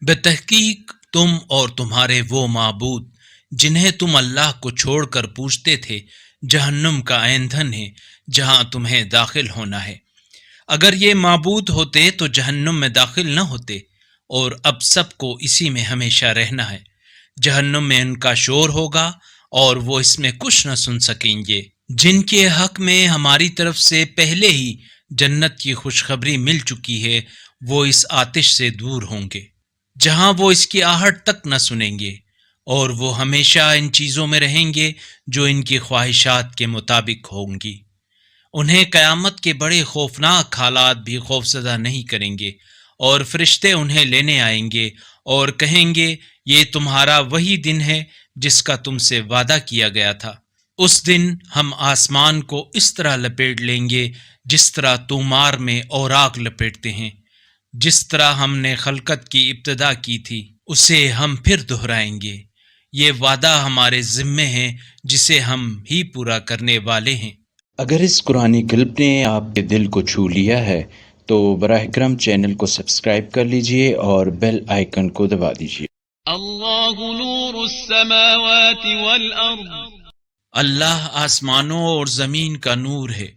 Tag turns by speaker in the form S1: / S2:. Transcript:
S1: بتحقیق تم اور تمہارے وہ معبود جنہیں تم اللہ کو چھوڑ کر پوجتے تھے جہنم کا ایندھن ہے جہاں تمہیں داخل ہونا ہے۔ اگر یہ معبود ہوتے تو جہنم میں داخل نہ ہوتے، اور اب سب کو اسی میں ہمیشہ رہنا ہے۔ جہنم میں ان کا شور ہوگا اور وہ اس میں کچھ نہ سن سکیں گے۔ جن کے حق میں ہماری طرف سے پہلے ہی جنت کی خوشخبری مل چکی ہے، وہ اس آتش سے دور ہوں گے جہاں وہ اس کی آہٹ تک نہ سنیں گے، اور وہ ہمیشہ ان چیزوں میں رہیں گے جو ان کی خواہشات کے مطابق ہوں گی۔ انہیں قیامت کے بڑے خوفناک حالات بھی خوفزدہ نہیں کریں گے، اور فرشتے انہیں لینے آئیں گے اور کہیں گے یہ تمہارا وہی دن ہے جس کا تم سے وعدہ کیا گیا تھا۔ اس دن ہم آسمان کو اس طرح لپیٹ لیں گے جس طرح تومار میں اوراق لپیٹتے ہیں۔ جس طرح ہم نے خلقت کی ابتدا کی تھی اسے ہم پھر دہرائیں گے۔ یہ وعدہ ہمارے ذمے ہے جسے ہم ہی پورا کرنے والے ہیں۔
S2: اگر اس قرآنی کلپ نے آپ کے دل کو چھو لیا ہے تو براہ کرم چینل کو سبسکرائب کر لیجئے اور بیل آئیکن کو دبا دیجئے۔
S3: اللہ نور السماوات والارض،
S1: اللہ آسمانوں اور زمین کا نور ہے۔